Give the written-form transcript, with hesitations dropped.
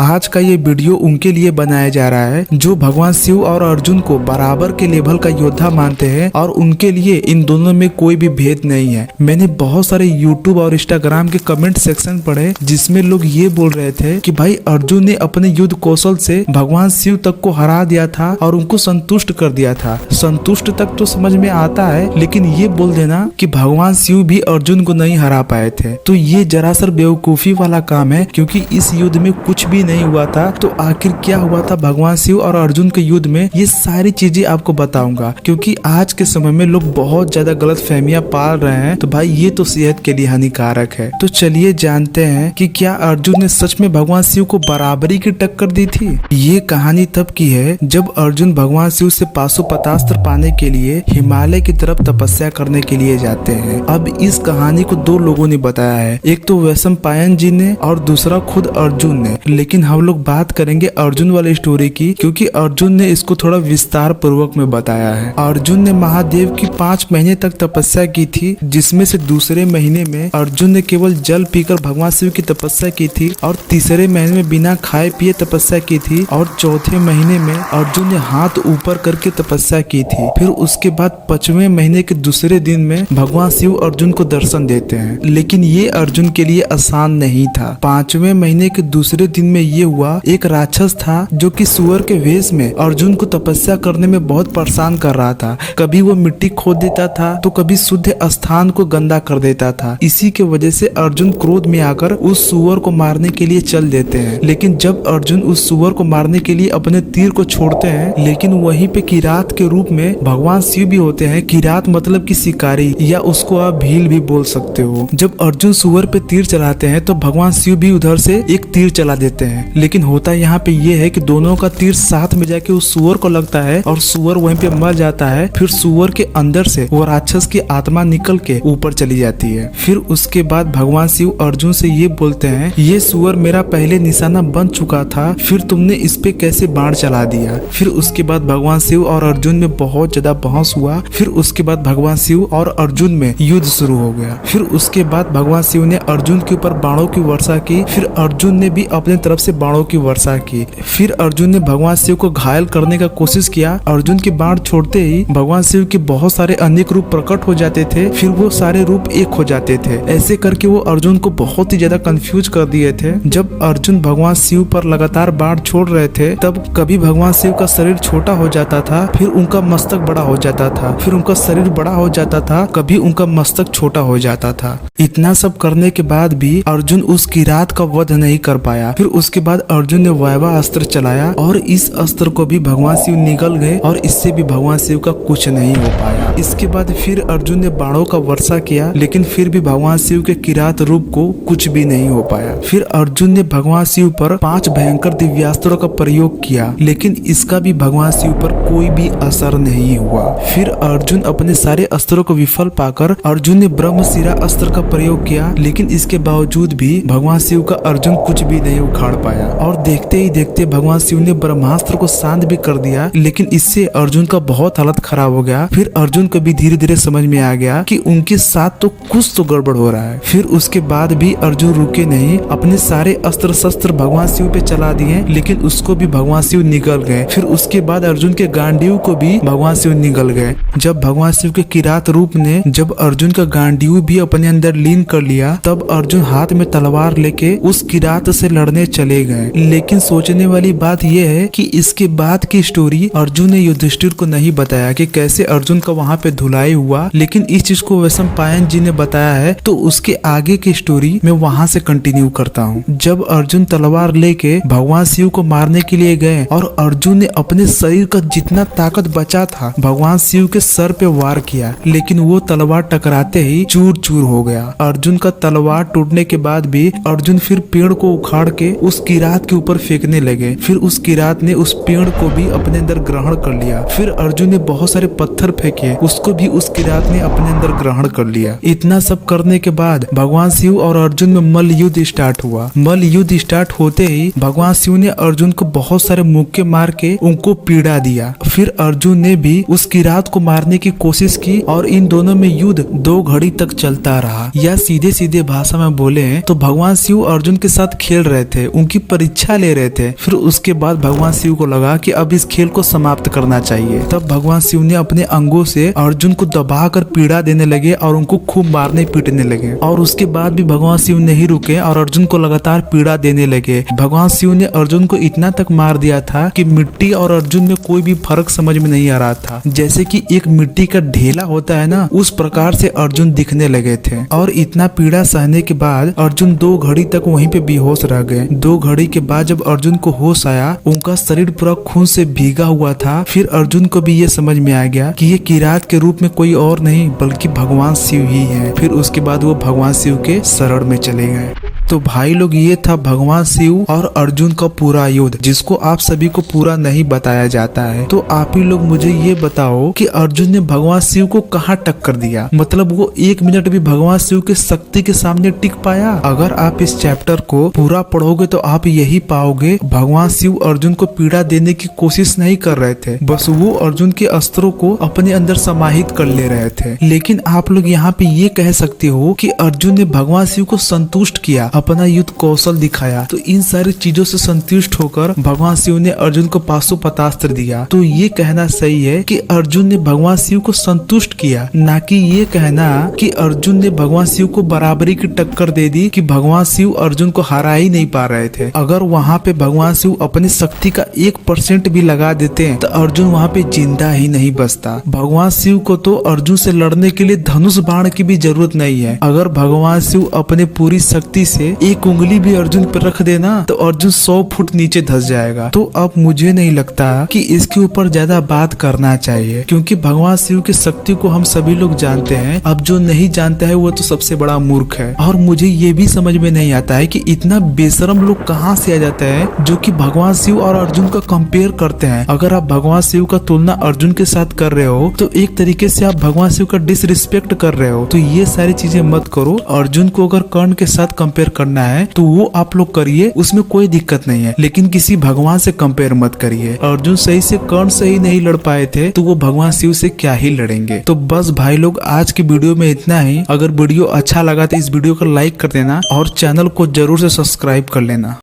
आज का ये वीडियो उनके लिए बनाया जा रहा है जो भगवान शिव और अर्जुन को बराबर के लेवल का योद्धा मानते हैं और उनके लिए इन दोनों में कोई भी भेद नहीं है। मैंने बहुत सारे यूट्यूब और इंस्टाग्राम के कमेंट सेक्शन पढ़े जिसमें लोग ये बोल रहे थे कि भाई अर्जुन ने अपने युद्ध कौशल से भगवान शिव तक को हरा दिया था और उनको संतुष्ट कर दिया था। संतुष्ट तक तो समझ में आता है, लेकिन ये बोल देना कि भगवान शिव भी अर्जुन को नहीं हरा पाए थे तो ये जरासर बेवकूफी वाला काम है, क्योंकि इस युद्ध में कुछ भी नहीं हुआ था। तो आखिर क्या हुआ था भगवान शिव और अर्जुन के युद्ध में, ये सारी चीजें आपको बताऊंगा। क्योंकि आज के समय में लोग बहुत ज्यादा गलत फहमियां पाल रहे हैं, तो भाई ये तो सेहत के लिए हानिकारक है। तो चलिए जानते हैं कि क्या अर्जुन ने सच में भगवान शिव को बराबरी की टक्कर दी थी। ये कहानी तब की है जब अर्जुन भगवान शिव से पाशुपतास्त्र पाने के लिए हिमालय की तरफ तपस्या करने के लिए जाते हैं। अब इस कहानी को दो लोगों ने बताया है, एक तो वैशंपायन जी ने और दूसरा खुद अर्जुन ने। लेकिन हम लोग बात करेंगे अर्जुन वाली स्टोरी की, क्योंकि अर्जुन ने इसको थोड़ा विस्तार पूर्वक में बताया है। अर्जुन ने महादेव की 5 महीने तक तपस्या की थी, जिसमें से दूसरे महीने में अर्जुन ने केवल जल पीकर भगवान शिव की तपस्या की थी और तीसरे महीने में बिना खाए पिए तपस्या की थी और चौथे महीने में अर्जुन ने हाथ ऊपर करके तपस्या की थी। फिर उसके बाद 5वें महीने के दूसरे दिन में भगवान शिव अर्जुन को दर्शन देते हैं। लेकिन ये अर्जुन के लिए आसान नहीं था। 5वें महीने के दूसरे दिन में ये हुआ, एक राक्षस था जो कि सुअर के वेश में अर्जुन को तपस्या करने में बहुत परेशान कर रहा था। कभी वो मिट्टी खोद देता था तो कभी शुद्ध स्थान को गंदा कर देता था। इसी के वजह से अर्जुन क्रोध में आकर उस सुअर को मारने के लिए चल देते हैं। लेकिन जब अर्जुन उस सुअर को मारने के लिए अपने तीर को छोड़ते हैं, लेकिन वहीं पे किरात के रूप में भगवान शिव भी होते हैं। किरात मतलब कि शिकारी, या उसको आप भील भी बोल सकते हो। जब अर्जुन सुअर पे तीर चलाते हैं तो भगवान शिव भी उधर से एक तीर चला देते हैं। लेकिन होता यहाँ पे ये है कि दोनों का तीर साथ में जाके उस सुअर को लगता है और सुअर वहीं पे मर जाता है। फिर सुअर के अंदर से वो राक्षस की आत्मा निकल के ऊपर चली जाती है। फिर उसके बाद भगवान शिव अर्जुन से ये बोलते हैं, ये सुअर मेरा पहले निशाना बन चुका था, फिर तुमने इस पे कैसे बाण चला दिया। फिर उसके बाद भगवान शिव और अर्जुन में बहुत ज्यादा बहस हुआ। फिर उसके बाद भगवान शिव और अर्जुन में युद्ध शुरू हो गया। फिर उसके बाद भगवान शिव ने अर्जुन के ऊपर बाणों की वर्षा की, फिर अर्जुन ने भी अपने तरफ से बाणों की वर्षा की। फिर अर्जुन ने भगवान शिव को घायल करने का कोशिश किया। अर्जुन के बाण छोड़ते ही भगवान शिव के बहुत सारे अनेक रूप प्रकट हो जाते थे, फिर वो सारे रूप एक हो जाते थे। ऐसे करके वो अर्जुन को बहुत ही ज्यादा कंफ्यूज कर दिए थे। जब अर्जुन भगवान शिव पर लगातार बाण छोड़ रहे थे, तब कभी भगवान शिव का शरीर छोटा हो जाता था, फिर उनका मस्तक बड़ा हो जाता था, फिर उनका शरीर बड़ा हो जाता था, कभी उनका मस्तक छोटा हो जाता था। इतना सब करने के बाद भी अर्जुन उस किरात का वध नहीं कर पाया। फिर उसके बाद अर्जुन ने वैवा अस्त्र चलाया और इस अस्त्र को भी भगवान शिव निगल गए और इससे भी भगवान शिव का कुछ नहीं हो पाया। इसके बाद फिर अर्जुन ने बाणों का वर्षा किया, लेकिन फिर भी भगवान शिव के किरात रूप को कुछ भी नहीं हो पाया। फिर अर्जुन ने भगवान शिव पर 5 भयंकर दिव्यास्त्रों का प्रयोग किया, लेकिन इसका भी भगवान शिव पर कोई भी असर नहीं हुआ। फिर अर्जुन अपने सारे अस्त्रों को विफल पाकर अर्जुन ने ब्रह्मशिरा अस्त्र का प्रयोग किया, लेकिन इसके बावजूद भी भगवान शिव का अर्जुन कुछ भी नहीं उखाड़ पाया। और देखते ही देखते भगवान शिव ने ब्रह्मास्त्र को शांत भी कर दिया, लेकिन इससे अर्जुन का बहुत हालत खराब हो गया। फिर अर्जुन को भी धीरे धीरे समझ में आ गया कि उनके साथ तो कुछ तो गड़बड़ हो रहा है। फिर उसके बाद भी अर्जुन रुके नहीं, अपने सारे अस्त्र शस्त्र भगवान शिव पे चला दिए, लेकिन उसको भी भगवान शिव निगल गए। फिर उसके बाद अर्जुन के गांडीव को भी भगवान शिव निगल गए। जब भगवान शिव के किरात रूप ने जब अर्जुन का गांडीव भी अपने अंदर लीन कर लिया, तब अर्जुन हाथ में तलवार लेके उस किरात से लड़ने चले गए। लेकिन सोचने वाली बात यह है कि इसके बाद की स्टोरी अर्जुन ने युधिष्ठिर को नहीं बताया कि कैसे अर्जुन का वहाँ पे धुलाई हुआ, लेकिन इस चीज को वैशंपायन जी ने बताया है। तो उसके आगे की स्टोरी मैं वहाँ से कंटिन्यू करता हूँ। जब अर्जुन तलवार लेके भगवान शिव को मारने के लिए गए और अर्जुन ने अपने शरीर का जितना ताकत बचा था भगवान शिव के सर पे वार किया, लेकिन वो तलवार टकराते ही चूर चूर हो गया। अर्जुन का तलवार टूटने के बाद भी अर्जुन फिर पेड़ को उखाड़ के उस किरात के ऊपर फेंकने लगे। फिर उस किरात ने उस पेड़ को भी अपने अंदर ग्रहण कर लिया। फिर अर्जुन ने बहुत सारे पत्थर फेंके, उसको भी उस किरात ने अपने अंदर ग्रहण कर लिया। इतना सब करने के बाद भगवान शिव और अर्जुन में मल्ल युद्ध स्टार्ट हुआ। मल्ल युद्ध स्टार्ट होते ही भगवान शिव ने अर्जुन को बहुत सारे मुक्के मार के उनको पीड़ा दिया। फिर अर्जुन ने भी उस किरात को मारने की कोशिश की और इन दोनों में युद्ध 2 घड़ी तक चलता रहा। या सीधे सीधे भाषा में बोले तो भगवान शिव अर्जुन के साथ खेल रहे थे, उनके उनकी परीक्षा ले रहे थे। फिर उसके बाद भगवान शिव को लगा कि अब इस खेल को समाप्त करना चाहिए। तब भगवान शिव ने अपने अंगों से अर्जुन को दबाकर पीड़ा देने लगे और उनको खूब मारने पीटने लगे। और उसके बाद भी भगवान शिव नहीं रुके और अर्जुन को लगातार पीड़ा देने लगे। भगवान शिव ने अर्जुन को इतना तक मार दिया था कि मिट्टी और अर्जुन में कोई भी फर्क समझ में नहीं आ रहा था। जैसे कि एक मिट्टी का ढेला होता है ना, उस प्रकार से अर्जुन दिखने लगे थे। और इतना पीड़ा सहने के बाद अर्जुन 2 घड़ी तक वहीं पे बेहोश रह गए। 2 घड़ी के बाद जब अर्जुन को होश आया, उनका शरीर पूरा खून से भीगा हुआ था। फिर अर्जुन को भी ये समझ में आ गया कि ये किरात के रूप में कोई और नहीं बल्कि भगवान शिव ही है। फिर उसके बाद वो भगवान शिव के शरण में चले गए। तो भाई लोग, ये था भगवान शिव और अर्जुन का पूरा युद्ध, जिसको आप सभी को पूरा नहीं बताया जाता है। तो आप ही लोग मुझे ये बताओ कि अर्जुन ने भगवान शिव को कहाँ टक्कर दिया? मतलब वो 1 मिनट भी भगवान शिव के शक्ति के सामने टिक पाया? अगर आप इस चैप्टर को पूरा पढ़ोगे तो आप यही पाओगे, भगवान शिव अर्जुन को पीड़ा देने की कोशिश नहीं कर रहे थे, बस वो अर्जुन के अस्त्रों को अपने अंदर समाहित कर ले रहे थे। लेकिन आप लोग यहाँ पे ये कह सकते हो कि अर्जुन ने भगवान शिव को संतुष्ट किया, अपना युद्ध कौशल दिखाया। तो इन सारी चीजों से संतुष्ट होकर भगवान शिव ने अर्जुन को पाशुपतास्त्र दिया। तो ये कहना सही है कि अर्जुन ने भगवान शिव को संतुष्ट किया, ना कि ये कहना कि अर्जुन ने भगवान शिव को बराबरी की टक्कर दे दी कि भगवान शिव अर्जुन को हरा ही नहीं पा रहे थे। अगर वहाँ पे भगवान शिव अपनी शक्ति का 1% भी लगा देते तो अर्जुन वहाँ पे जिंदा ही नहीं बचता। भगवान शिव को तो अर्जुन से लड़ने के लिए धनुष बाण की भी जरूरत नहीं है। अगर भगवान शिव अपने पूरी शक्ति से एक उंगली भी अर्जुन पर रख देना तो अर्जुन 100 फुट नीचे धंस जाएगा। तो अब मुझे नहीं लगता कि इसके ऊपर ज्यादा बात करना चाहिए, क्योंकि भगवान शिव की शक्ति को हम सभी लोग जानते हैं। अब जो नहीं जानता है वो तो सबसे बड़ा मूर्ख है। और मुझे ये भी समझ में नहीं आता है कि इतना बेशरम लोग कहाँ से आ जाते हैं जो कि भगवान शिव और अर्जुन का कंपेयर करते हैं। अगर आप भगवान शिव का तुलना अर्जुन के साथ कर रहे हो तो एक तरीके से आप भगवान शिव का डिसरिस्पेक्ट कर रहे हो। तो ये सारी चीजें मत करो। अर्जुन को अगर कर्ण के साथ कंपेयर करना है तो वो आप लोग करिए, उसमें कोई दिक्कत नहीं है, लेकिन किसी भगवान से कंपेयर मत करिए। अर्जुन सही से कर्ण से ही नहीं लड़ पाए थे तो वो भगवान शिव से क्या ही लड़ेंगे। तो बस भाई लोग, आज की वीडियो में इतना ही। अगर वीडियो अच्छा लगा तो इस वीडियो को लाइक कर देना और चैनल को जरूर से सब्सक्राइब कर लेना।